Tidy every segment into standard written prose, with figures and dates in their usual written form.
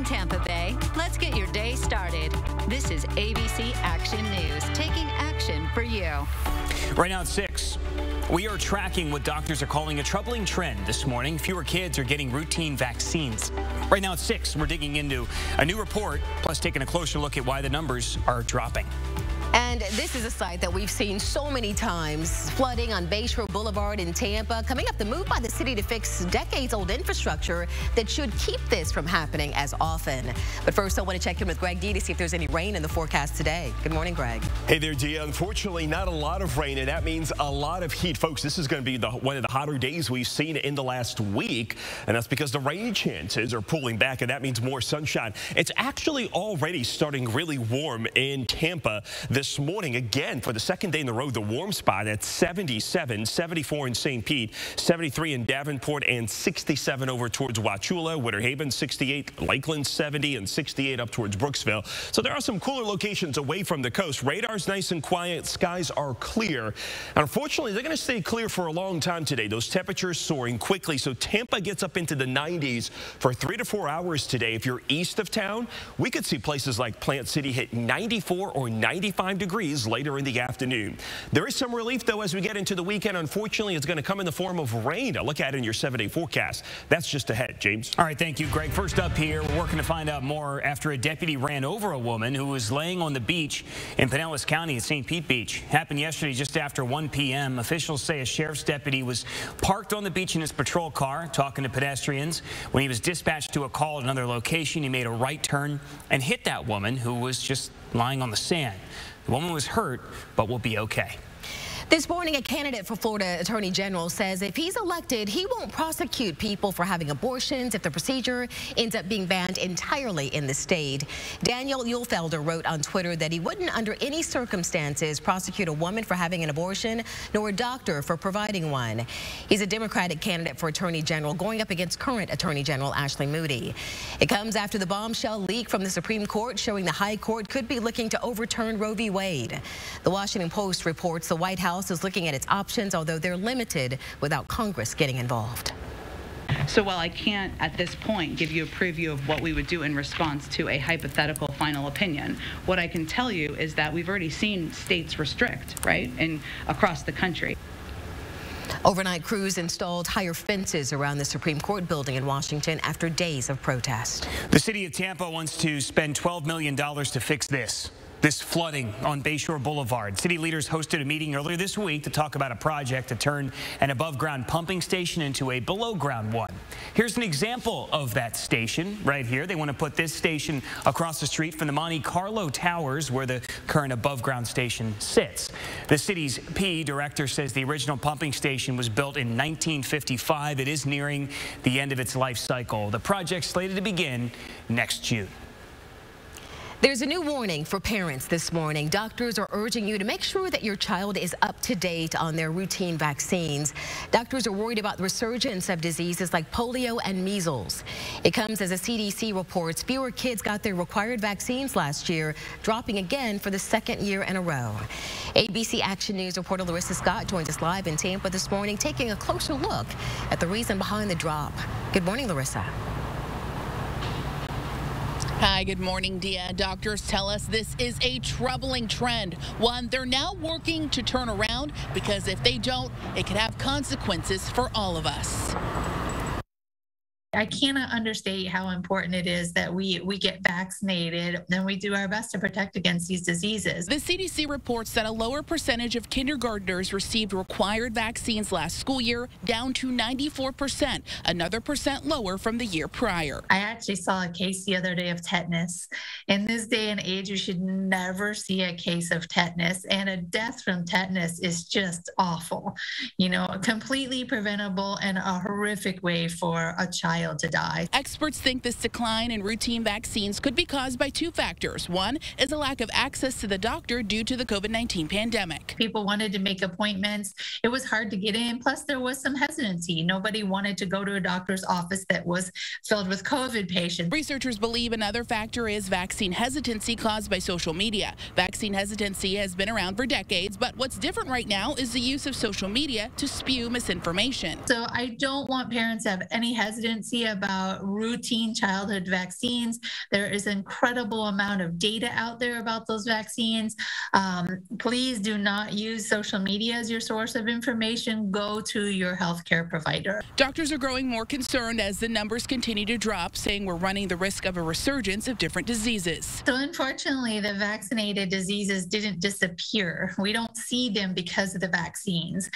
Tampa Bay. Let's get your day started. This is ABC Action News, taking action for you. Right now at 6, we are tracking what doctors are calling a troubling trend this morning. Fewer kids are getting routine vaccines. Right now at 6, we're digging into a new report, plus taking a closer look at why the numbers are dropping. And this is a site that we've seen so many times, flooding on Bayshore Boulevard in Tampa. Coming up, the move by the city to fix decades-old infrastructure that should keep this from happening as often. But first, I want to check in with Greg D to see if there's any rain in the forecast today. Good morning, Greg. Hey there, Gia. Unfortunately, not a lot of rain, and that means a lot of heat. Folks, this is going to be one of the hotter days we've seen in the last week, and that's because the rain chances are pulling back, and that means more sunshine. It's actually already starting really warm in Tampa this morning. Again, for the second day in a row, the warm spot at 77, 74 in St. Pete, 73 in Davenport, and 67 over towards Wauchula, Winter Haven, 68, Lakeland, 70, and 68 up towards Brooksville. So there are some cooler locations away from the coast. Radar's nice and quiet. Skies are clear. And unfortunately, they're going to stay clear for a long time today. Those temperatures soaring quickly. So Tampa gets up into the 90s for 3 to 4 hours today. If you're east of town, we could see places like Plant City hit 94 or 95 degrees later in the afternoon. There is some relief, though, as we get into the weekend. Unfortunately, it's going to come in the form of rain. A look at it in your 7-day forecast. That's just ahead. James. All right, thank you, Greg. First up here, we're working to find out more after a deputy ran over a woman who was laying on the beach in Pinellas County at St. Pete Beach. Happened yesterday just after 1 p.m. Officials say a sheriff's deputy was parked on the beach in his patrol car talking to pedestrians. When he was dispatched to a call at another location, he made a right turn and hit that woman who was just lying on the sand. The woman was hurt, but will be okay. This morning, a candidate for Florida Attorney General says if he's elected, he won't prosecute people for having abortions if the procedure ends up being banned entirely in the state. Daniel Uhlfelder wrote on Twitter that he wouldn't under any circumstances prosecute a woman for having an abortion, nor a doctor for providing one. He's a Democratic candidate for Attorney General going up against current Attorney General Ashley Moody. It comes after the bombshell leak from the Supreme Court showing the High Court could be looking to overturn Roe v. Wade. The Washington Post reports the White House is looking at its options, although they're limited without Congress getting involved. So while I can't at this point give you a preview of what we would do in response to a hypothetical final opinion, what I can tell you is that we've already seen states restrict, right, and across the country. Overnight crews installed higher fences around the Supreme Court building in Washington after days of protest. The city of Tampa wants to spend $12 million to fix this flooding on Bayshore Boulevard. City leaders hosted a meeting earlier this week to talk about a project to turn an above-ground pumping station into a below-ground one. Here's an example of that station right here. They want to put this station across the street from the Monte Carlo Towers where the current above-ground station sits. The city's P director says the original pumping station was built in 1955. It is nearing the end of its life cycle. The project's slated to begin next June. There's a new warning for parents this morning. Doctors are urging you to make sure that your child is up to date on their routine vaccines. Doctors are worried about the resurgence of diseases like polio and measles. It comes as the CDC reports fewer kids got their required vaccines last year, dropping again for the second year in a row. ABC Action News reporter Larissa Scott joins us live in Tampa this morning, taking a closer look at the reason behind the drop. Good morning, Larissa. Hi, good morning, Dia. Doctors tell us this is a troubling trend, one they're now working to turn around because if they don't, it could have consequences for all of us. I cannot understate how important it is that we get vaccinated and we do our best to protect against these diseases. The CDC reports that a lower percentage of kindergartners received required vaccines last school year, down to 94%, another percent lower from the year prior. I actually saw a case the other day of tetanus. In this day and age, you should never see a case of tetanus, and a death from tetanus is just awful. You know, completely preventable and a horrific way for a child to die. Experts think this decline in routine vaccines could be caused by two factors. One is a lack of access to the doctor due to the COVID-19 pandemic. People wanted to make appointments. It was hard to get in. Plus, there was some hesitancy. Nobody wanted to go to a doctor's office that was filled with COVID patients. Researchers believe another factor is vaccine hesitancy caused by social media. Vaccine hesitancy has been around for decades, but what's different right now is the use of social media to spew misinformation. So I don't want parents to have any hesitancy advocacy about routine childhood vaccines. There is an incredible amount of data out there about those vaccines. Please do not use social media as your source of information. Go to your healthcare provider. Doctors are growing more concerned as the numbers continue to drop, saying we're running the risk of a resurgence of different diseases. So unfortunately, the vaccinated diseases didn't disappear. We don't see them because of the vaccines.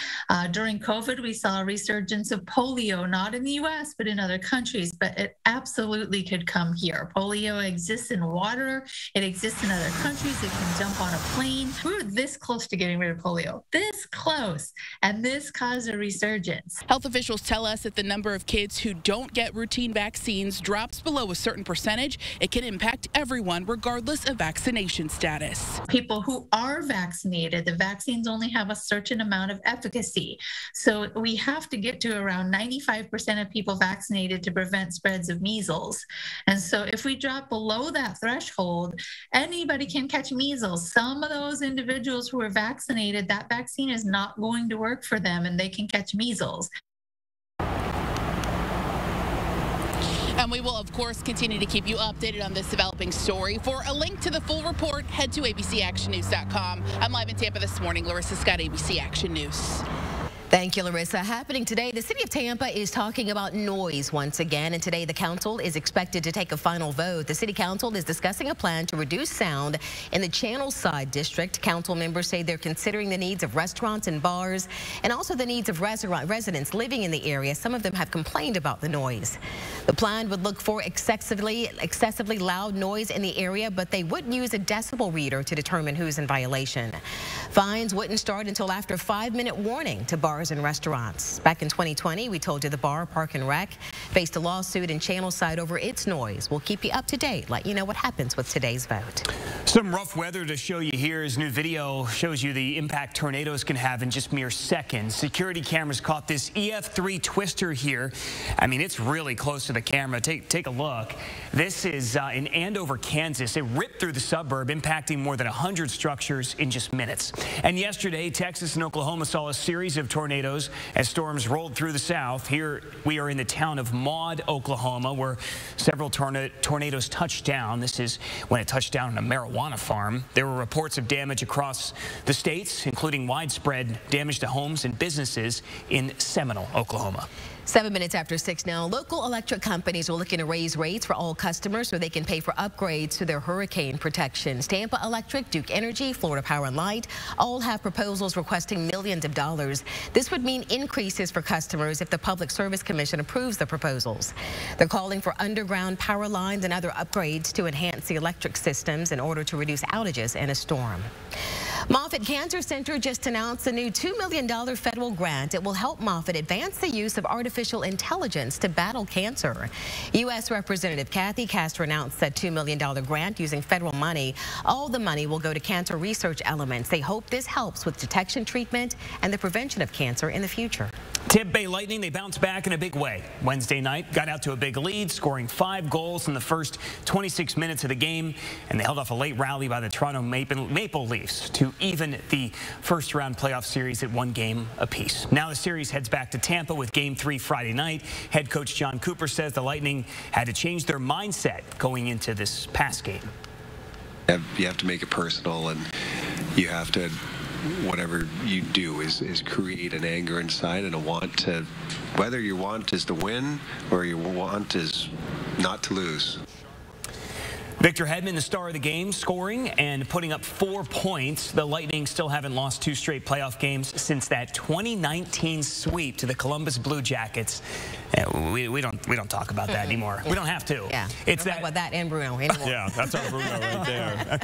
During COVID, we saw a resurgence of polio, not in the US, but in other countries, but it absolutely could come here. Polio exists in water. It exists in other countries. It can jump on a plane. We were this close to getting rid of polio, this close, and this caused a resurgence. Health officials tell us that the number of kids who don't get routine vaccines drops below a certain percentage. It can impact everyone regardless of vaccination status. People who are vaccinated, the vaccines only have a certain amount of efficacy. So we have to get to around 95% of people vaccinated to prevent spreads of measles. And so if we drop below that threshold, anybody can catch measles. Some of those individuals who are vaccinated, that vaccine is not going to work for them and they can catch measles. And we will, of course, continue to keep you updated on this developing story. For a link to the full report, head to abcactionnews.com. I'm live in Tampa this morning. Larissa Scott, ABC Action News. Thank you, Larissa. Happening today, the city of Tampa is talking about noise once again, and today the council is expected to take a final vote. The city council is discussing a plan to reduce sound in the Channelside district. Council members say they're considering the needs of restaurants and bars and also the needs of residents living in the area. Some of them have complained about the noise. The plan would look for excessively loud noise in the area, but they wouldn't use a decibel reader to determine who's in violation. Fines wouldn't start until after 5-minute warning to bars and restaurants. Back in 2020, we told you the bar Park and Rec faced a lawsuit in Channelside over its noise. We'll keep you up to date, let you know what happens with today's vote. Some rough weather to show you here. As new video shows you the impact tornadoes can have in just mere seconds. Security cameras caught this EF3 twister here. I mean, it's really close to the camera. Take a look. This is in Andover, Kansas. It ripped through the suburb, impacting more than 100 structures in just minutes. And yesterday, Texas and Oklahoma saw a series of tornadoes as storms rolled through the south. Here we are in the town of Maud, Oklahoma, where several tornadoes touched down. This is when it touched down on a marijuana farm. There were reports of damage across the states, including widespread damage to homes and businesses in Seminole, Oklahoma. 7 minutes after 6 now. Local electric companies are looking to raise rates for all customers so they can pay for upgrades to their hurricane protections. Tampa Electric, Duke Energy, Florida Power and Light all have proposals requesting millions of dollars. This would mean increases for customers if the Public Service Commission approves the proposals. They're calling for underground power lines and other upgrades to enhance the electric systems in order to reduce outages in a storm. Moffitt Cancer Center just announced a new $2 million federal grant. It will help Moffitt advance the use of artificial intelligence to battle cancer. U.S. Representative Kathy Castor announced that $2 million grant using federal money. All the money will go to cancer research elements. They hope this helps with detection, treatment, and the prevention of cancer in the future. Tampa Bay Lightning, they bounced back in a big way. Wednesday night, got out to a big lead, scoring 5 goals in the first 26 minutes of the game, and they held off a late rally by the Toronto Maple Leafs to even the first-round playoff series at 1 game apiece. Now the series heads back to Tampa with Game 3 Friday night. Head coach John Cooper says the Lightning had to change their mindset going into this past game. You have to make it personal, and you have to, whatever you do is create an anger inside and a want to, whether your want is to win or your want is not to lose. Victor Hedman, the star of the game, scoring and putting up 4 points. The Lightning still haven't lost 2 straight playoff games since that 2019 sweep to the Columbus Blue Jackets. We don't talk about that anymore. We don't have to. Yeah, it's that. About that and Bruno anymore. Yeah, that's our Bruno right there.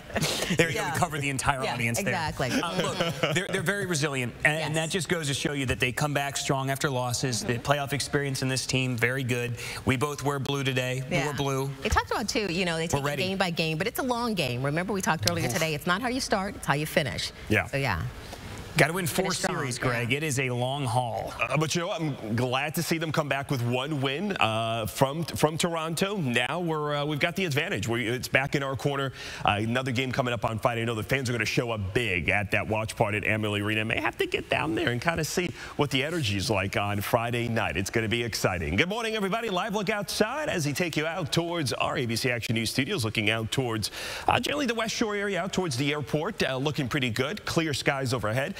There you go. We cover the entire audience exactly. there. Look, they're very resilient, and that just goes to show you that they come back strong after losses. The playoff experience in this team, very good. We both wear blue today. We were blue. They talked about, too, you know, they take it game by game, but it's a long game. Remember, we talked earlier today, it's not how you start, it's how you finish. Yeah. So, yeah. Got to win 4 series, Greg. Yeah. It is a long haul. But you know what? I'm glad to see them come back with 1 win from Toronto. Now we've got the advantage. It's back in our corner. Another game coming up on Friday. I know the fans are going to show up big at that watch party at Amalie Arena. May have to get down there and kind of see what the energy is like on Friday night. It's going to be exciting. Good morning, everybody. Live look outside as we take you out towards our ABC Action News studios, looking out towards generally the West Shore area, out towards the airport. Looking pretty good. Clear skies overhead.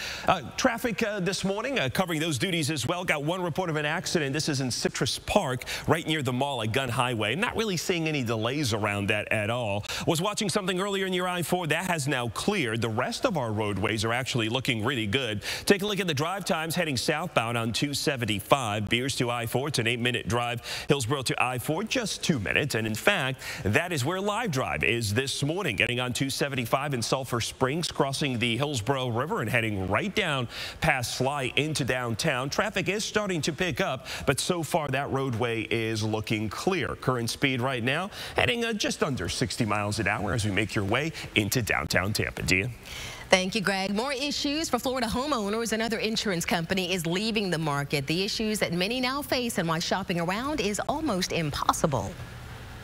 Traffic this morning covering those duties as well. Got one report of an accident. This is in Citrus Park, right near the mall at Gunn Highway. Not really seeing any delays around that at all. Was watching something earlier in your I-4. That has now cleared. The rest of our roadways are actually looking really good. Take a look at the drive times heading southbound on 275. Beers to I-4. It's an 8-minute drive. Hillsborough to I-4, just 2 minutes. And in fact, that is where Live Drive is this morning. Getting on 275 in Sulphur Springs, crossing the Hillsborough River and heading right down past Sly into downtown. Traffic is starting to pick up, but so far that roadway is looking clear. Current speed right now heading just under 60 miles an hour as we make your way into downtown Tampa. Dia? Thank you, Greg. More issues for Florida homeowners. Another insurance company is leaving the market. The issues that many now face and why shopping around is almost impossible.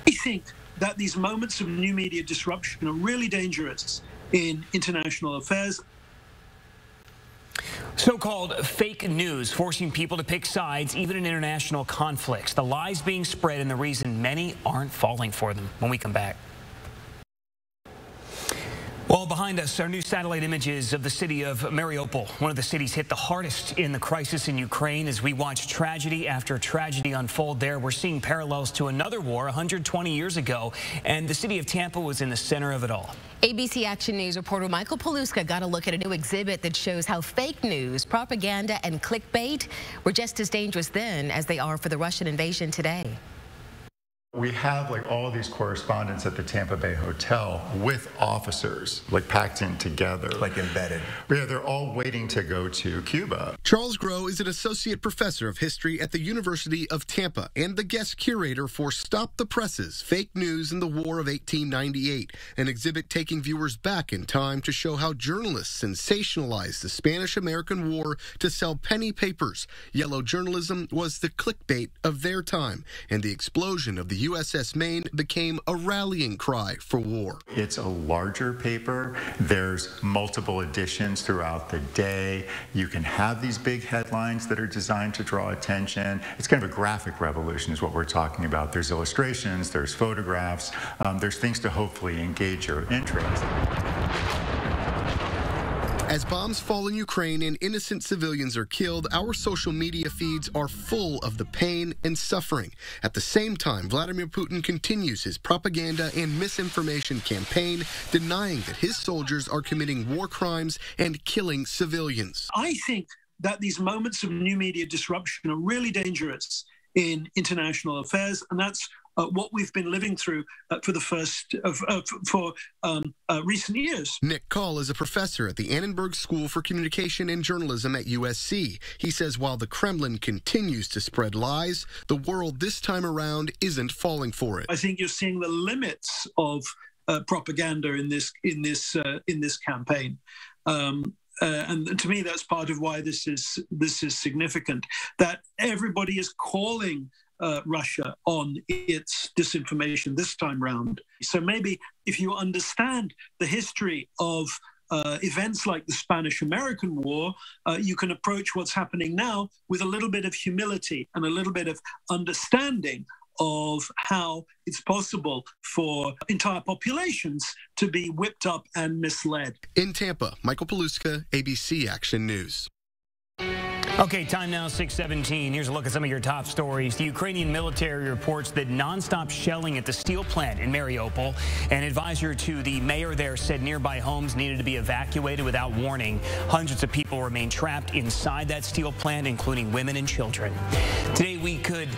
I think that these moments of new media disruption are really dangerous in international affairs. So-called fake news forcing people to pick sides even in international conflicts. The lies being spread and the reason many aren't falling for them. When we come back. Well, behind us are new satellite images of the city of Mariupol, one of the cities hit the hardest in the crisis in Ukraine. As we watch tragedy after tragedy unfold there, we're seeing parallels to another war 120 years ago, and the city of Tampa was in the center of it all. ABC Action News reporter Michael Paluska got a look at a new exhibit that shows how fake news, propaganda, and clickbait were just as dangerous then as they are for the Russian invasion today. We have all of these correspondents at the Tampa Bay Hotel with officers packed in together. Embedded. Yeah, they're all waiting to go to Cuba. Charles Groh is an associate professor of history at the University of Tampa and the guest curator for Stop the Presses, Fake News in the War of 1898, an exhibit taking viewers back in time to show how journalists sensationalized the Spanish-American War to sell penny papers. Yellow journalism was the clickbait of their time, and the explosion of the USS Maine became a rallying cry for war. It's a larger paper. There's multiple editions throughout the day. You can have these big headlines that are designed to draw attention. It's kind of a graphic revolution is what we're talking about. There's illustrations, there's photographs, there's things to hopefully engage your interest. As bombs fall in Ukraine and innocent civilians are killed, our social media feeds are full of the pain and suffering. At the same time, Vladimir Putin continues his propaganda and misinformation campaign, denying that his soldiers are committing war crimes and killing civilians. I think that these moments of new media disruption are really dangerous in international affairs, and that's what we've been living through for recent years. Nick Call is a professor at the Annenberg School for Communication and Journalism at USC. He says while the Kremlin continues to spread lies, the world this time around isn't falling for it. I think you're seeing the limits of propaganda in this campaign. And to me, that's part of why this is significant. That everybody is calling Russia on its disinformation this time round. So maybe if you understand the history of events like the Spanish-American War, you can approach what's happening now with a little bit of humility and a little bit of understanding of how it's possible for entire populations to be whipped up and misled. In Tampa, Michael Paluska, ABC Action News. Okay, time now 6:17. Here's a look at some of your top stories. The Ukrainian military reports that nonstop shelling at the steel plant in Mariupol. An advisor to the mayor there said nearby homes needed to be evacuated without warning. Hundreds of people remain trapped inside that steel plant, including women and children. Today we could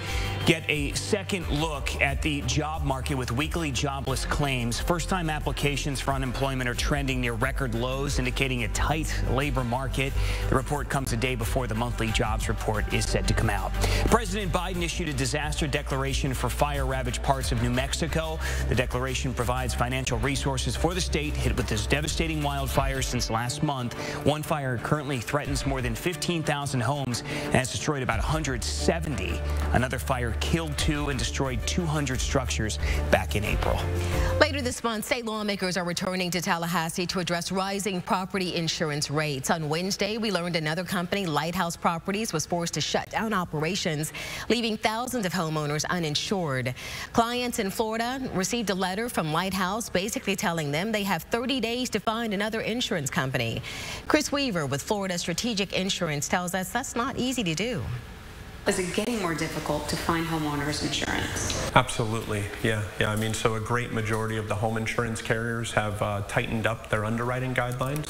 get a second look at the job market with weekly jobless claims. First-time applications for unemployment are trending near record lows, indicating a tight labor market. The report comes a day before the monthly monthly jobs report is set to come out. President Biden issued a disaster declaration for fire-ravaged parts of New Mexico. The declaration provides financial resources for the state hit with this devastating wildfire since last month. One fire currently threatens more than 15,000 homes and has destroyed about 170. Another fire killed 2 and destroyed 200 structures back in April. Later this month, state lawmakers are returning to Tallahassee to address rising property insurance rates. On Wednesday, we learned another company, Lighthouse Properties, was forced to shut down operations, leaving thousands of homeowners uninsured. Clients in Florida received a letter from Lighthouse basically telling them they have 30 days to find another insurance company. Chris Weaver with Florida Strategic Insurance tells us that's not easy to do. Is it getting more difficult to find homeowners insurance? Absolutely, yeah. I mean, so a great majority of the home insurance carriers have tightened up their underwriting guidelines.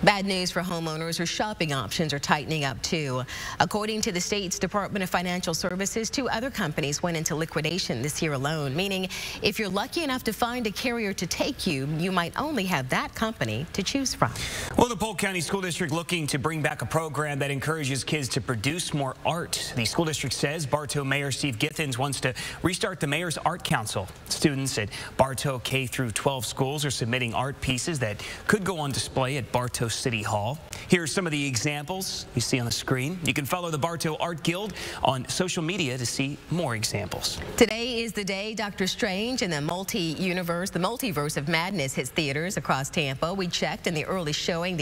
Bad news for homeowners whose shopping options are tightening up too. According to the state's Department of Financial Services, 2 other companies went into liquidation this year alone, meaning if you're lucky enough to find a carrier to take you, you might only have that company to choose from. Well, the Polk County School District looking to bring back a program that encourages kids to produce more art. The school district says Bartow Mayor Steve Githens wants to restart the Mayor's Art Council. Students at Bartow K-12 schools are submitting art pieces that could go on display at Bartow City Hall. Here are some of the examples you see on the screen. You can follow the Bartow Art Guild on social media to see more examples. Today is the day Dr. Strange and the multiverse of madness hits theaters across Tampa. We checked in the earliest showing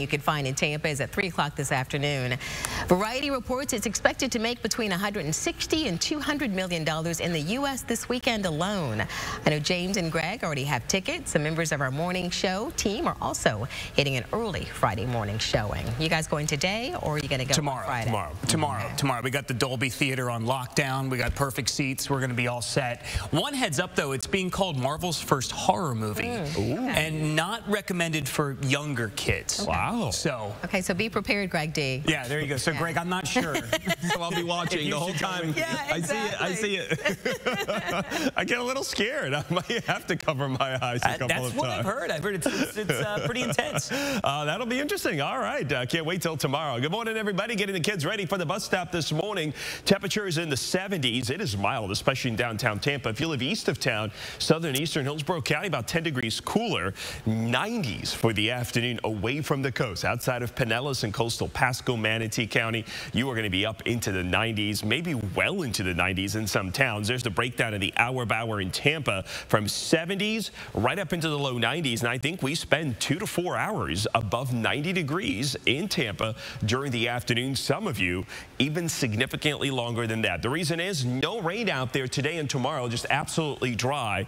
you could find in Tampa is at 3 o'clock this afternoon. Variety reports it's expected to make between $160 and $200 million in the U.S. this weekend alone. I know James and Greg already have tickets. Some members of our morning show team are also hitting an early Friday morning showing. You guys going today, or are you going to go tomorrow? Friday? Tomorrow. We got the Dolby Theater on lockdown. We got perfect seats. We're going to be all set. One heads up, though, it's being called Marvel's first horror movie, and not recommended for younger kids. Okay. Wow. So be prepared, Greg D. Yeah, there you go. So, Greg, I'm not sure. So I'll be watching the whole time. Yeah, exactly. I see it. I get a little scared. I might have to cover my eyes a couple of times. That's what I've heard. I've heard it's pretty intense. That'll be interesting. All right. Can't wait till tomorrow. Good morning, everybody. Getting the kids ready for the bus stop this morning. Temperatures in the 70s. It is mild, especially in downtown Tampa. If you live east of town, southern eastern Hillsborough County, about 10 degrees cooler. 90s for the afternoon away from the coast. Outside of Pinellas and coastal Pasco, Manatee County, you are going to be up into the 90s, maybe well into the 90s in some towns. There's the breakdown of the hour in Tampa from 70s right up into the low 90s. And I think we spend 2 to 4 hours above 90 degrees in Tampa during the afternoon. Some of you even significantly longer than that. The reason is no rain out there today and tomorrow, just absolutely dry.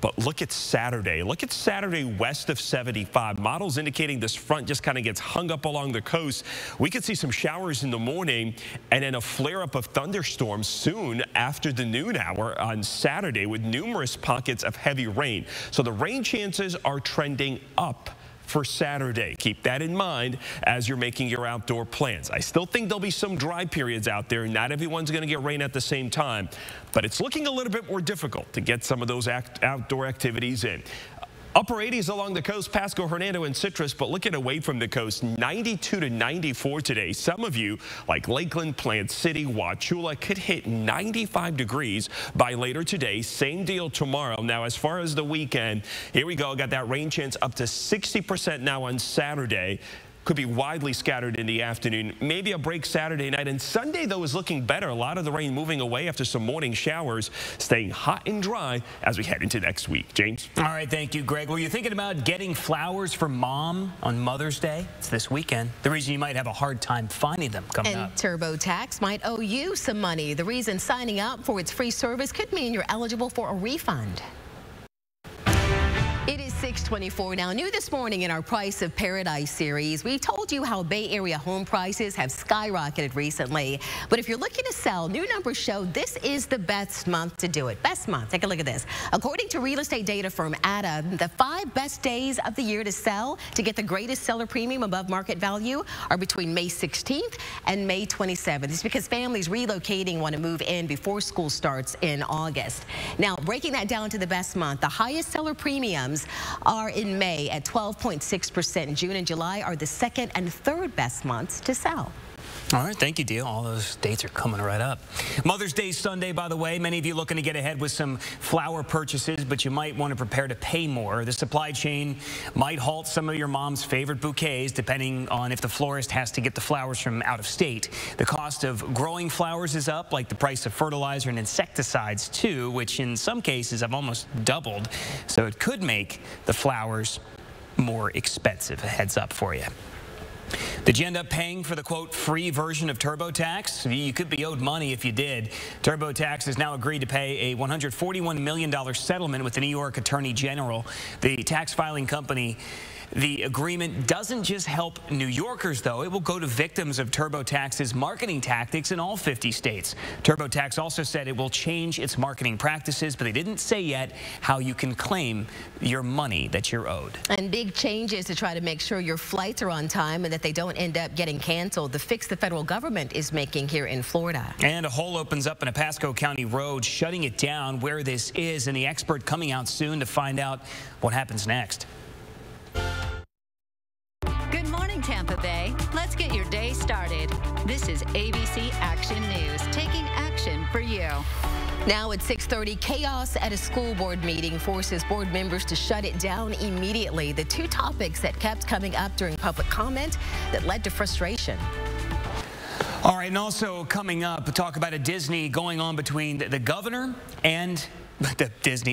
But look at Saturday. Look at Saturday west of 75. Models indicating this front just kind of gets hung up along the coast. We could see some showers in the morning and then a flare-up of thunderstorms soon after the noon hour on Saturday with numerous pockets of heavy rain. So the rain chances are trending up for Saturday. Keep that in mind as you're making your outdoor plans. I still think there'll be some dry periods out there. Not everyone's going to get rain at the same time, but it's looking a little bit more difficult to get some of those outdoor activities in. Upper 80s along the coast, Pasco, Hernando, and Citrus, but looking away from the coast, 92 to 94 today. Some of you, like Lakeland, Plant City, Wauchula, could hit 95 degrees by later today. Same deal tomorrow. Now, as far as the weekend, here we go. Got that rain chance up to 60% now on Saturday. Could be widely scattered in the afternoon. Maybe a break Saturday night. And Sunday, though, is looking better. A lot of the rain moving away after some morning showers, staying hot and dry as we head into next week. James? All right, thank you, Greg. Were you thinking about getting flowers for Mom on Mother's Day? It's this weekend. The reason you might have a hard time finding them coming up. And TurboTax might owe you some money. The reason signing up for its free service could mean you're eligible for a refund. It is 6:24 now. New this morning in our Price of Paradise series, we told you how Bay Area home prices have skyrocketed recently. But if you're looking to sell, new numbers show this is the best month to do it. Best month. Take a look at this. According to real estate data firm ADA, the 5 best days of the year to sell to get the greatest seller premium above market value are between May 16th and May 27th. It's because families relocating want to move in before school starts in August. Now, breaking that down to the best month, the highest seller premiums victims are in May at 12.6%. June and July are the second and third best months to sell. All right, thank you, Deal. All those dates are coming right up. Mother's Day Sunday, by the way. Many of you looking to get ahead with some flower purchases, but you might want to prepare to pay more. The supply chain might halt some of your mom's favorite bouquets, depending on if the florist has to get the flowers from out of state. The cost of growing flowers is up, like the price of fertilizer and insecticides, too, which in some cases have almost doubled. So it could make the flowers more expensive. A heads up for you. Did you end up paying for the, quote, free version of TurboTax? You could be owed money if you did. TurboTax has now agreed to pay a $141 million settlement with the New York Attorney General. The tax filing company. The agreement doesn't just help New Yorkers, though. It will go to victims of TurboTax's marketing tactics in all 50 states. TurboTax also said it will change its marketing practices, but they didn't say yet how you can claim your money that you're owed. And big changes to try to make sure your flights are on time and that they don't end up getting canceled. The fix the federal government is making here in Florida. And a hole opens up in a Pasco County road, shutting it down where this is, and the expert coming out soon to find out what happens next. Good morning, Tampa Bay. Let's get your day started. This is ABC Action News, taking action for you. Now at 6:30, chaos at a school board meeting forces board members to shut it down immediately. The two topics that kept coming up during public comment that led to frustration. All right, and also coming up, talk about a Disney going on between the governor and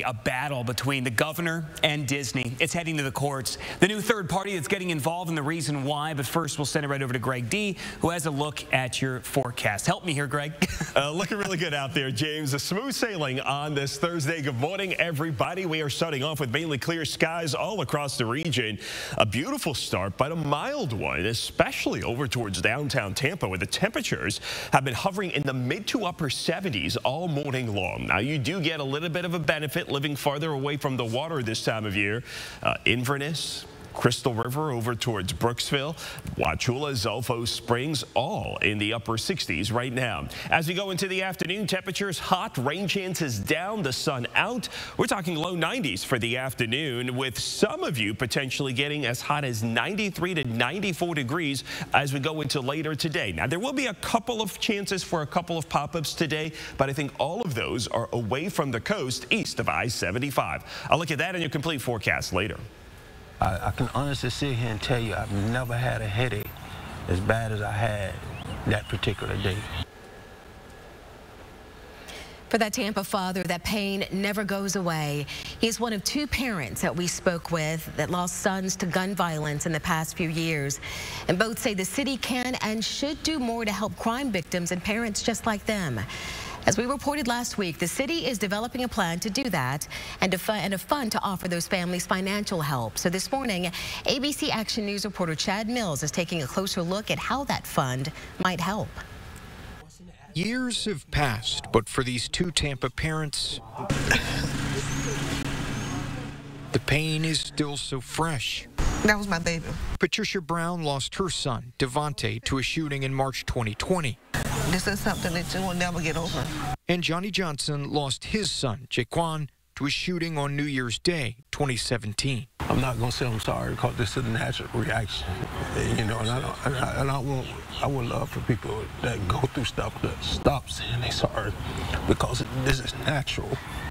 a battle between the governor and Disney. It's heading to the courts. The new third party that's getting involved and the reason why. But first, we'll send it right over to Greg D, who has a look at your forecast. Help me here, Greg. Looking really good out there, James. A smooth sailing on this Thursday. Good morning, everybody. We are starting off with mainly clear skies all across the region. A beautiful start, but a mild one, especially over towards downtown Tampa, where the temperatures have been hovering in the mid to upper 70s all morning long. Now, you do get a little bit of a benefit living farther away from the water this time of year. Inverness, Crystal River over towards Brooksville, Wauchula, Zolfo Springs, all in the upper 60s right now. As we go into the afternoon, temperatures hot, rain chances down, the sun out. We're talking low 90s for the afternoon, with some of you potentially getting as hot as 93 to 94 degrees as we go into later today. Now, there will be a couple of chances for a couple of pop-ups today, but I think all of those are away from the coast east of I-75. I'll look at that in your complete forecast later. I can honestly sit here and tell you I've never had a headache as bad as I had that particular day. For that Tampa father, that pain never goes away. He's one of two parents that we spoke with that lost sons to gun violence in the past few years. And both say the city can and should do more to help crime victims and parents just like them. As we reported last week, the city is developing a plan to do that and a fund to offer those families financial help. So this morning, ABC Action News reporter Chad Mills is taking a closer look at how that fund might help. Years have passed, but for these two Tampa parents, the pain is still so fresh. That was my baby. Patricia Brown lost her son, Devontae, to a shooting in March 2020. This is something that you will never get over. And Johnny Johnson lost his son, Jaquan, to a shooting on New Year's Day, 2017. I'm not going to say I'm sorry because this is a natural reaction, you know, and I would love for people that go through stuff to stop saying they're sorry because this is natural.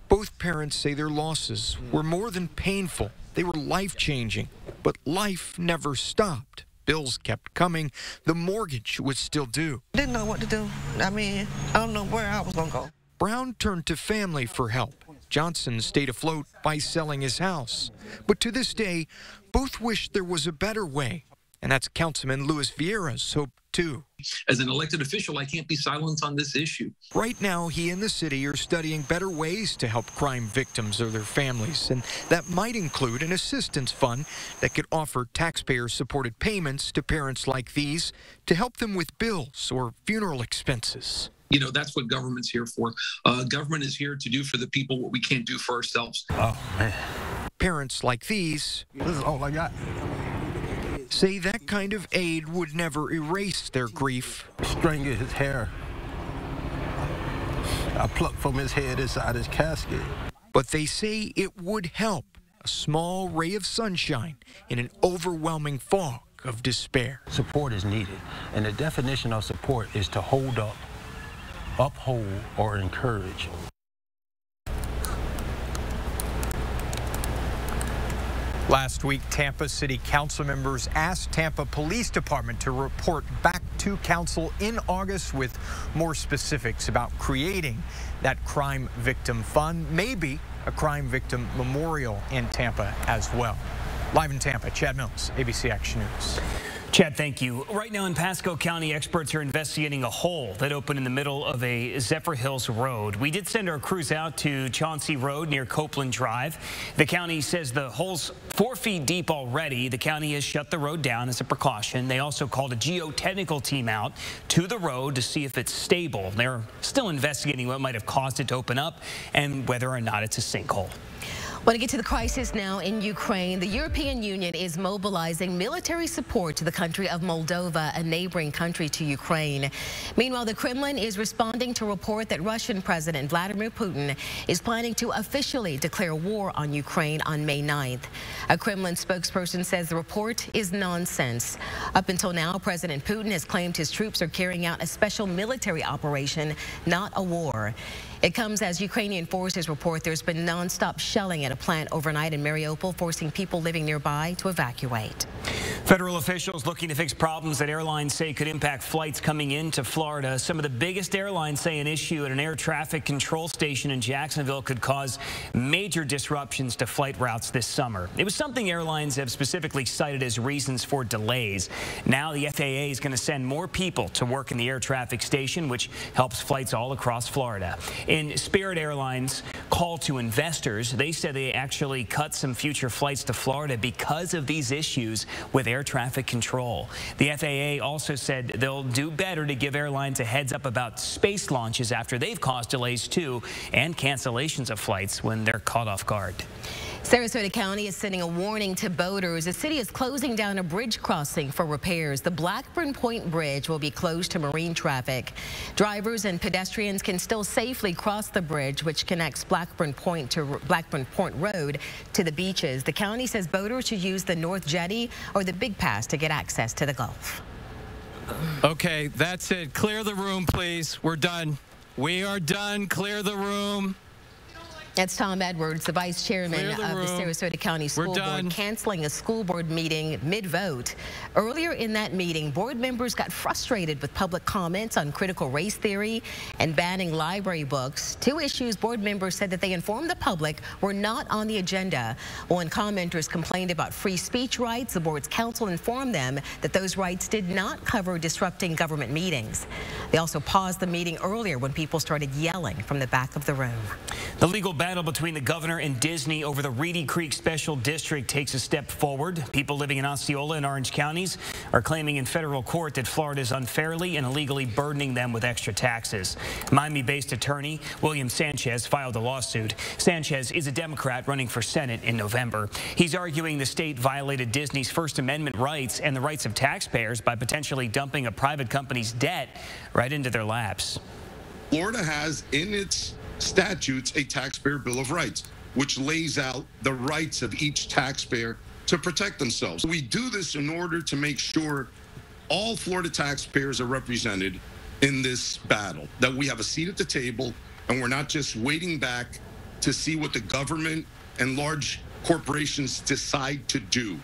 Both parents say their losses were more than painful. They were life-changing, but life never stopped. Bills kept coming. The mortgage was still due. Didn't know what to do. I mean, I don't know where I was going to go. Brown turned to family for help. Johnson stayed afloat by selling his house. But to this day, both wish there was a better way. And that's Councilman Luis Vieira's hope, too. As an elected official, I can't be silent on this issue. Right now, he and the city are studying better ways to help crime victims or their families, and that might include an assistance fund that could offer taxpayer-supported payments to parents like these to help them with bills or funeral expenses. You know, that's what government's here for. Government is here to do for the people what we can't do for ourselves. Oh, man. Parents like these... This is all I got. Say that kind of aid would never erase their grief. Stringing his hair. I plucked from his head inside his casket. But they say it would help a small ray of sunshine in an overwhelming fog of despair. Support is needed, and the definition of support is to hold up, uphold, or encourage. Last week, Tampa City Council members asked Tampa Police Department to report back to Council in August with more specifics about creating that crime victim fund, maybe a crime victim memorial in Tampa as well. Live in Tampa, Chad Mills, ABC Action News. Chad, thank you. Right now in Pasco County, experts are investigating a hole that opened in the middle of a Zephyr Hills road. We did send our crews out to Chauncey Road near Copeland Drive. The county says the hole's 4 feet deep already. The county has shut the road down as a precaution. They also called a geotechnical team out to the road to see if it's stable. They're still investigating what might have caused it to open up and whether or not it's a sinkhole. Want to get to the crisis now in Ukraine. The European Union is mobilizing military support to the country of Moldova, a neighboring country to Ukraine. Meanwhile, the Kremlin is responding to a report that Russian President Vladimir Putin is planning to officially declare war on Ukraine on May 9th. A Kremlin spokesperson says the report is nonsense. Up until now, President Putin has claimed his troops are carrying out a special military operation, not a war. It comes as Ukrainian forces report there's been nonstop shelling at a plant overnight in Mariupol, forcing people living nearby to evacuate. Federal officials looking to fix problems that airlines say could impact flights coming into Florida. Some of the biggest airlines say an issue at an air traffic control station in Jacksonville could cause major disruptions to flight routes this summer. It was something airlines have specifically cited as reasons for delays. Now the FAA is going to send more people to work in the air traffic station, which helps flights all across Florida. In Spirit Airlines' call to investors, they said they actually cut some future flights to Florida because of these issues with air traffic control. The FAA also said they'll do better to give airlines a heads up about space launches after they've caused delays too, and cancellations of flights when they're caught off guard. Sarasota County is sending a warning to boaters. The city is closing down a bridge crossing for repairs. The Blackburn Point Bridge will be closed to marine traffic. Drivers and pedestrians can still safely cross the bridge, which connects Blackburn Point Road to the beaches. The county says boaters should use the North Jetty or the Big Pass to get access to the Gulf. Okay, that's it. Clear the room, please. We're done. We are done. Clear the room. That's Tom Edwards, the vice chairman of the Sarasota County School Board, canceling a school board meeting mid-vote. Earlier in that meeting, board members got frustrated with public comments on critical race theory and banning library books. Two issues board members said that they informed the public were not on the agenda. When commenters complained about free speech rights, the board's counsel informed them that those rights did not cover disrupting government meetings. They also paused the meeting earlier when people started yelling from the back of the room. The legal battle between the governor and Disney over the Reedy Creek Special District takes a step forward. People living in Osceola and Orange counties are claiming in federal court that Florida is unfairly and illegally burdening them with extra taxes. Miami-based attorney William Sanchez filed a lawsuit. Sanchez is a Democrat running for Senate in November. He's arguing the state violated Disney's First Amendment rights and the rights of taxpayers by potentially dumping a private company's debt right into their laps. Florida has in its statutes a taxpayer bill of rights, which lays out the rights of each taxpayer to protect themselves. We do this in order to make sure all Florida taxpayers are represented in this battle, that we have a seat at the table and we're not just waiting back to see what the government and large corporations decide to do.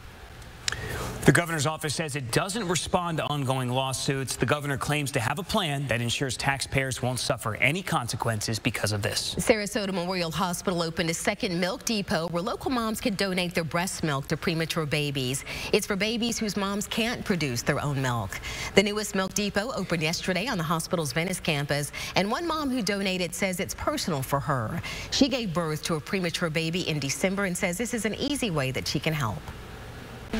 The governor's office says it doesn't respond to ongoing lawsuits. The governor claims to have a plan that ensures taxpayers won't suffer any consequences because of this. Sarasota Memorial Hospital opened a second milk depot where local moms can donate their breast milk to premature babies. It's for babies whose moms can't produce their own milk. The newest milk depot opened yesterday on the hospital's Venice campus, and one mom who donated says it's personal for her. She gave birth to a premature baby in December and says this is an easy way that she can help.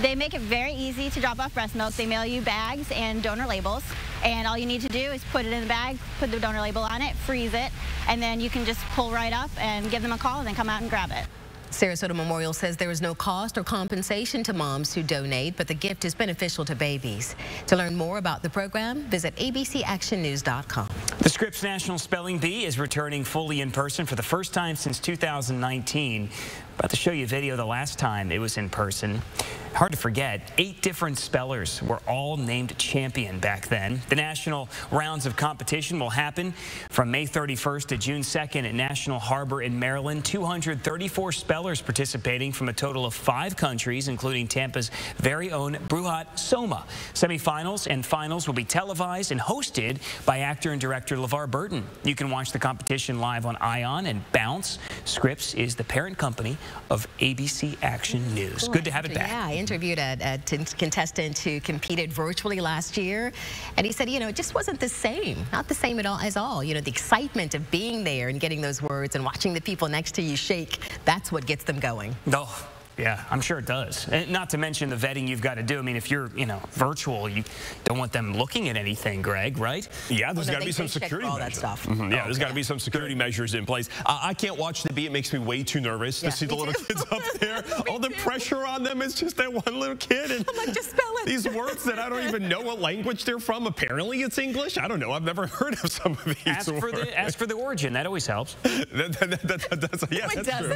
They make it very easy to drop off breast milk. They mail you bags and donor labels, and all you need to do is put it in the bag, put the donor label on it, freeze it, and then you can just pull right up and give them a call and then come out and grab it. Sarasota Memorial says there is no cost or compensation to moms who donate, but the gift is beneficial to babies. To learn more about the program, visit abcactionnews.com. The Scripps National Spelling Bee is returning fully in person for the first time since 2019. About to show you a video the last time it was in person. Hard to forget, 8 different spellers were all named champion back then. The national rounds of competition will happen from May 31st to June 2nd at National Harbor in Maryland. 234 spellers participating from a total of 5 countries, including Tampa's very own Bruhat Soma. Semifinals and finals will be televised and hosted by actor and director LeVar Burton. You can watch the competition live on ION and Bounce. Scripps is the parent company of ABC Action News. Cool. Good to have it back. Yeah, I interviewed a contestant who competed virtually last year, and he said, you know, it just wasn't the same. Not the same at all as all. You know, the excitement of being there and getting those words and watching the people next to you shake, that's what gets them going. Oh. Yeah, I'm sure it does. And not to mention the vetting you've got to do. I mean, if you're, you know, virtual, you don't want them looking at anything, Greg, right? Yeah, there's got to be some security measures. That stuff. Yeah, there's got to be some security measures in place. I can't watch the bee. It makes me way too nervous to see the little kids up there. All the pressure on them is just that one little kid. And I'm like, just spell it. These words that I don't even know what language they're from. Apparently it's English. I don't know. I've never heard of some of these words. Ask for the origin. That always helps. Yeah, that's true.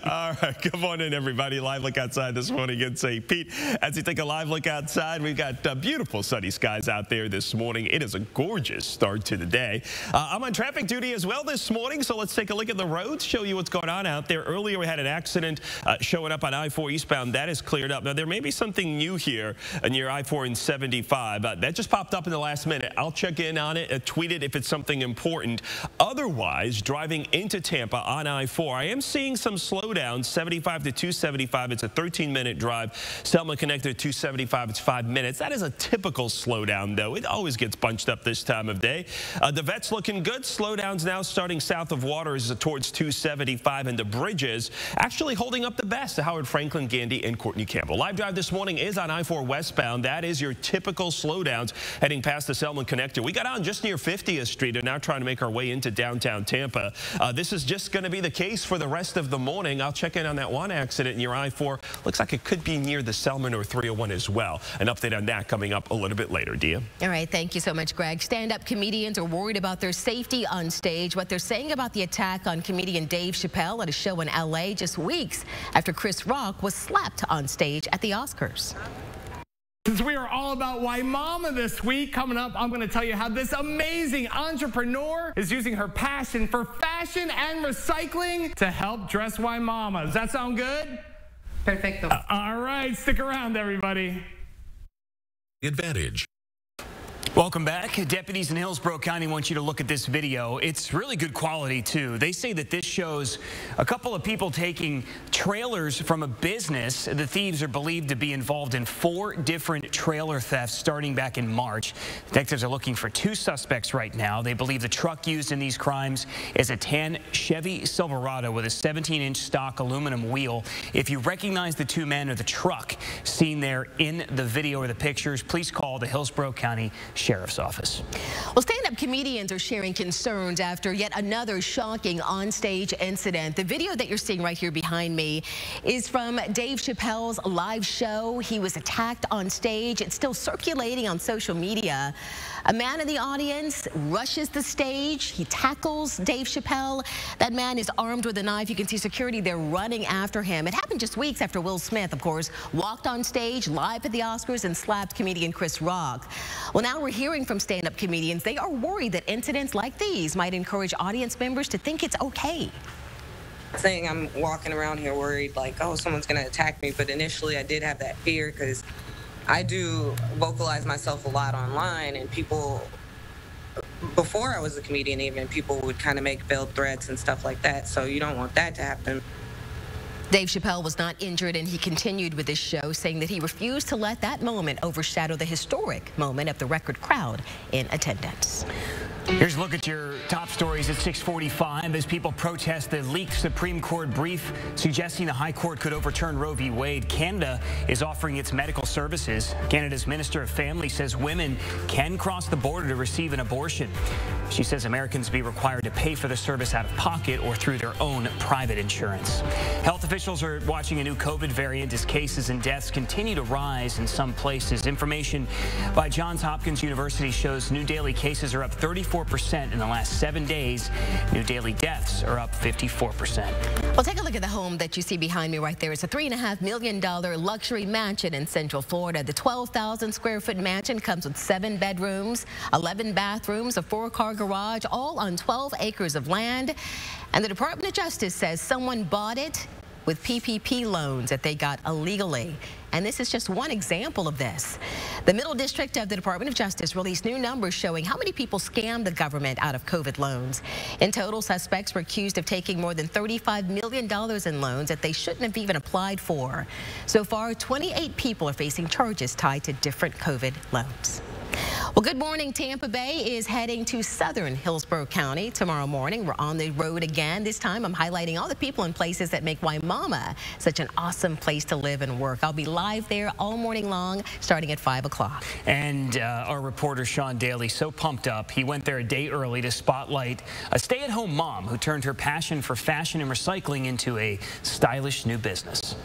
All right, good morning, everybody. Live look outside this morning in St. Pete. As you take a live look outside, we've got beautiful sunny skies out there this morning. It is a gorgeous start to the day. I'm on traffic duty as well this morning, so let's take a look at the roads, show you what's going on out there. Earlier, we had an accident showing up on I-4 eastbound. That is cleared up. Now, there may be something new here near I-4 and 75. That just popped up in the last minute. I'll check in on it, tweet it if it's something important. Otherwise, driving into Tampa on I-4, I am seeing some slowdown. 75 to 275, it's a 13-minute drive. Selma connected 275, it's 5 minutes. That is a typical slowdown, though. It always gets bunched up this time of day. The vet's looking good. Slowdowns now starting south of Waters towards 275, and the bridges actually holding up the best. Howard Franklin, Gandy, and Courtney Campbell. Live drive this morning is on I-4 westbound. That is your typical slowdowns heading past the Selma connector. We got on just near 50th Street and now trying to make our way into downtown Tampa. This is just going to be the case for the rest of the morning. I'll check in on that one accident near I-4. Looks like it could be near the Selman or 301 as well. An update on that coming up a little bit later. Dia? All right, thank you so much, Greg. Stand-up comedians are worried about their safety on stage. What they're saying about the attack on comedian Dave Chappelle at a show in LA just weeks after Chris Rock was slapped on stage at the Oscars. Since we are all about Why Mama this week, coming up, I'm going to tell you how this amazing entrepreneur is using her passion for fashion and recycling to help dress Why Mama. Does that sound good? Perfecto. All right, stick around, everybody. Advantage. Welcome back. Deputies in Hillsborough County want you to look at this video. It's really good quality, too. They say that this shows a couple of people taking trailers from a business. The thieves are believed to be involved in 4 different trailer thefts starting back in March. Detectives are looking for 2 suspects right now. They believe the truck used in these crimes is a tan Chevy Silverado with a 17-inch stock aluminum wheel. If you recognize the 2 men or the truck seen there in the video or the pictures, please call the Hillsborough County Sheriff's Office. Well, stand-up comedians are sharing concerns after yet another shocking onstage incident. The video that you're seeing right here behind me is from Dave Chappelle's live show. He was attacked on stage. It's still circulating on social media. A man in the audience rushes the stage. He tackles Dave Chappelle. That man is armed with a knife. You can see security there running after him. It happened just weeks after Will Smith, of course, walked on stage live at the Oscars and slapped comedian Chris Rock. Well, now we're hearing from stand-up comedians. They are worried that incidents like these might encourage audience members to think it's okay. Saying I'm walking around here worried, like, oh, someone's going to attack me. But initially, I did have that fear because I do vocalize myself a lot online, and people, before I was a comedian even, people would kind of make veiled threats and stuff like that. So you don't want that to happen. Dave Chappelle was not injured, and he continued with his show, saying that he refused to let that moment overshadow the historic moment of the record crowd in attendance. Here's a look at your top stories at 6:45 as people protest the leaked Supreme Court brief suggesting the High Court could overturn Roe v. Wade. Canada is offering its medical services. Canada's Minister of Family says women can cross the border to receive an abortion. She says Americans be required to pay for the service out of pocket or through their own private insurance. Health officials are watching a new COVID variant as cases and deaths continue to rise in some places. Information by Johns Hopkins University shows new daily cases are up 34% in the last 7 days. New daily deaths are up 54%. Well, take a look at the home that you see behind me right there. It's a $3.5 million luxury mansion in Central Florida. The 12,000 square foot mansion comes with 7 bedrooms, 11 bathrooms, a 4-car garage, all on 12 acres of land. And the Department of Justice says someone bought it with PPP loans that they got illegally. And this is just one example of this. The Middle District of the Department of Justice released new numbers showing how many people scammed the government out of COVID loans. In total, suspects were accused of taking more than $35 million in loans that they shouldn't have even applied for. So far, 28 people are facing charges tied to different COVID loans. Well, good morning. Tampa Bay is heading to southern Hillsborough County tomorrow morning. We're on the road again. This time I'm highlighting all the people and places that make Waimama such an awesome place to live and work. I'll be live there all morning long starting at 5 o'clock. And our reporter Sean Daly, so pumped up. He went there a day early to spotlight a stay-at-home mom who turned her passion for fashion and recycling into a stylish new business.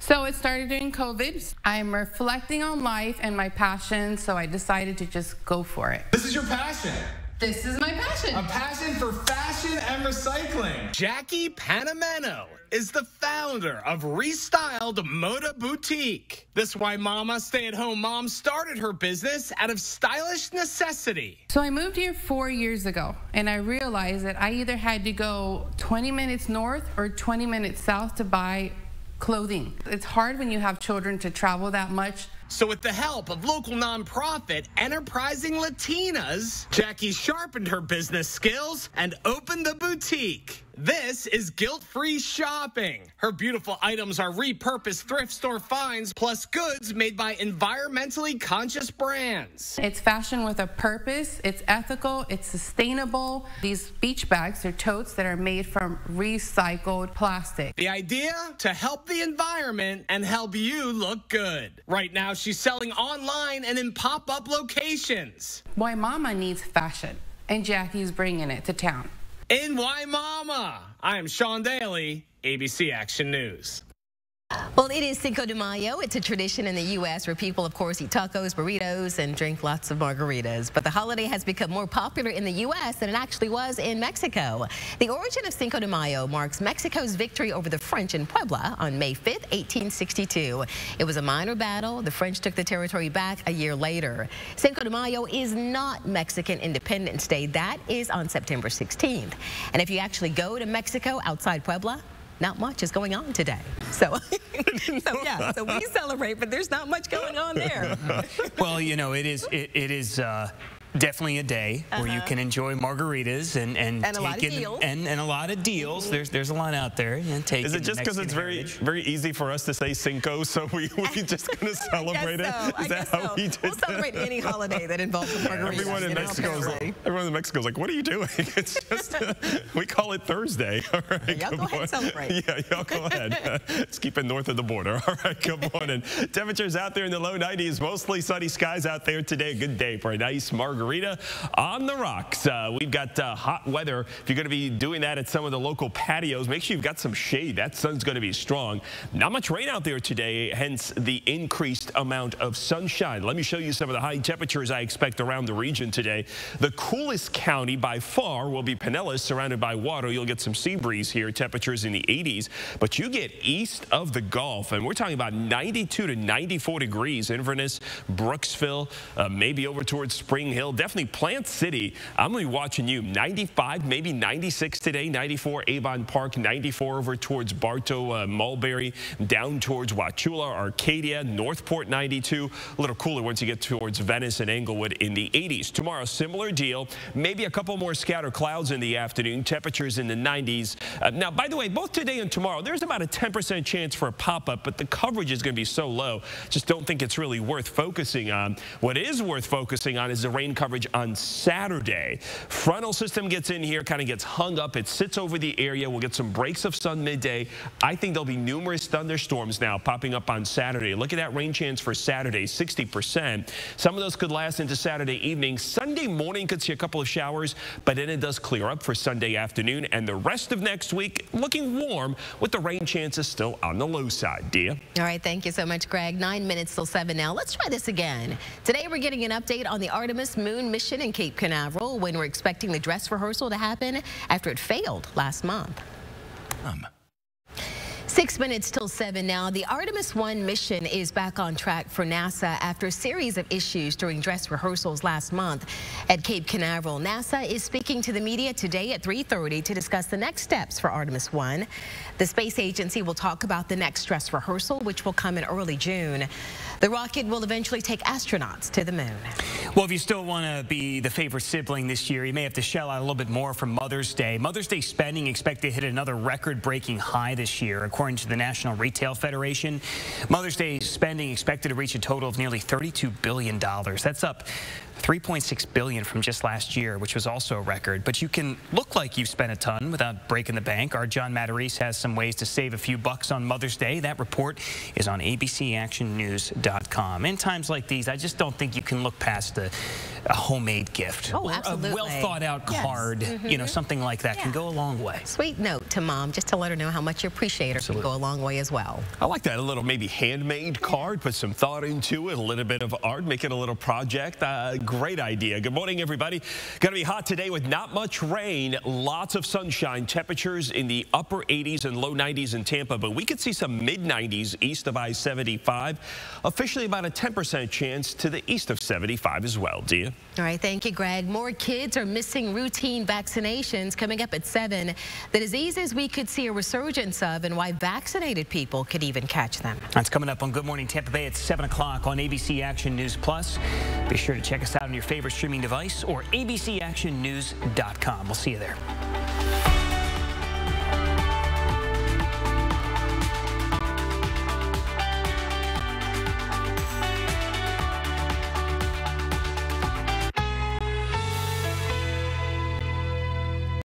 So it started during COVID. I'm reflecting on life and my passion, so I decided to just go for it. This is your passion. This is my passion. A passion for fashion and recycling. Jackie Panameno is the founder of Restyled Moda Boutique. This Waimama stay-at-home mom started her business out of stylish necessity. So I moved here 4 years ago, and I realized that I either had to go 20 minutes north or 20 minutes south to buy clothing. It's hard when you have children to travel that much. So with the help of local nonprofit Enterprising Latinas, Jackie sharpened her business skills and opened the boutique. This is guilt-free shopping. Her beautiful items are repurposed thrift store finds, plus goods made by environmentally conscious brands. It's fashion with a purpose. It's ethical. It's sustainable. These beach bags are totes that are made from recycled plastic. The idea? To help the environment and help you look good. Right now, she's selling online and in pop-up locations. Waimama needs fashion, and Jackie's bringing it to town. In Waimama, I am Sean Daly, ABC Action News. Well, it is Cinco de Mayo. It's a tradition in the U.S. where people, of course, eat tacos, burritos, and drink lots of margaritas. But the holiday has become more popular in the U.S. than it actually was in Mexico. The origin of Cinco de Mayo marks Mexico's victory over the French in Puebla on May 5th, 1862. It was a minor battle. The French took the territory back a year later. Cinco de Mayo is not Mexican Independence Day. That is on September 16th. And if you actually go to Mexico outside Puebla, not much is going on today. So we celebrate, but there's not much going on there. Well, you know, it is definitely a day where you can enjoy margaritas and a lot of deals. And a lot of deals. There's a lot out there. And is it just because it's very easy for us to say Cinco, so we just going to celebrate it? Is that how we did? We'll celebrate any holiday that involves a margarita. Everyone in Mexico is like, what are you doing? It's just we call it Thursday. All right, y'all go ahead and celebrate. Yeah, y'all go ahead. Let's keep it north of the border. All right, good morning. Temperatures out there in the low 90s, mostly sunny skies out there today. A good day for a nice margarita on the rocks. We've got hot weather. If you're going to be doing that at some of the local patios, make sure you've got some shade. That sun's going to be strong. Not much rain out there today, hence the increased amount of sunshine. Let me show you some of the high temperatures I expect around the region today. The coolest county by far will be Pinellas, surrounded by water. You'll get some sea breeze here, temperatures in the 80s. But you get east of the Gulf, and we're talking about 92 to 94 degrees. Inverness, Brooksville, maybe over towards Spring Hill. Definitely Plant City. I'm going to be watching you. 95, maybe 96 today. 94 Avon Park. 94 over towards Bartow, Mulberry. Down towards Wauchula, Arcadia. Northport 92. A little cooler once you get towards Venice and Englewood in the 80s. Tomorrow, similar deal. Maybe a couple more scattered clouds in the afternoon. Temperatures in the 90s. Now, by the way, both today and tomorrow, there's about a 10% chance for a pop-up, but the coverage is going to be so low. Just don't think it's really worth focusing on. What is worth focusing on is the rain coverage on Saturday. Frontal system gets in here, kind of gets hung up. It sits over the area. We'll get some breaks of sun midday. I think there'll be numerous thunderstorms now popping up on Saturday. Look at that rain chance for Saturday, 60%. Some of those could last into Saturday evening. Sunday morning could see a couple of showers, but then it does clear up for Sunday afternoon. And the rest of next week looking warm with the rain chances still on the low side. Dia? All right, thank you so much, Greg. 9 minutes till 7 now. Let's try this again. Today we're getting an update on the Artemis moon mission in Cape Canaveral, when we're expecting the dress rehearsal to happen after it failed last month. 6 minutes till 7 now. The Artemis 1 mission is back on track for NASA after a series of issues during dress rehearsals last month at Cape Canaveral. NASA is speaking to the media today at 3:30 to discuss the next steps for Artemis 1. The space agency will talk about the next dress rehearsal, which will come in early June. The rocket will eventually take astronauts to the moon. Well, if you still want to be the favorite sibling this year, you may have to shell out a little bit more for Mother's Day. Mother's Day spending expected to hit another record-breaking high this year, according to the National Retail Federation. Mother's Day spending expected to reach a total of nearly $32 billion. That's up $3.6 billion from just last year, which was also a record. But you can look like you've spent a ton without breaking the bank. Our John Matarese has some ways to save a few bucks on Mother's Day. That report is on abcactionnews.com. In times like these, I just don't think you can look past a homemade gift. Oh, absolutely. A well-thought-out card, you know, something like that can go a long way. Sweet note to Mom, just to let her know how much you appreciate her, can go a long way as well. I like that, a little maybe handmade card, put some thought into it, a little bit of art, make it a little project. Great idea. Good morning, everybody. Going to be hot today with not much rain, lots of sunshine, temperatures in the upper 80s and low 90s in Tampa, but we could see some mid-90s east of I-75. Officially about a 10% chance to the east of 75 as well. Dia? All right, thank you, Greg. More kids are missing routine vaccinations. Coming up at 7, the diseases we could see a resurgence of and why vaccinated people could even catch them. That's coming up on Good Morning Tampa Bay at 7 o'clock on ABC Action News Plus. Be sure to check us out on your favorite streaming device or abcactionnews.com. We'll see you there.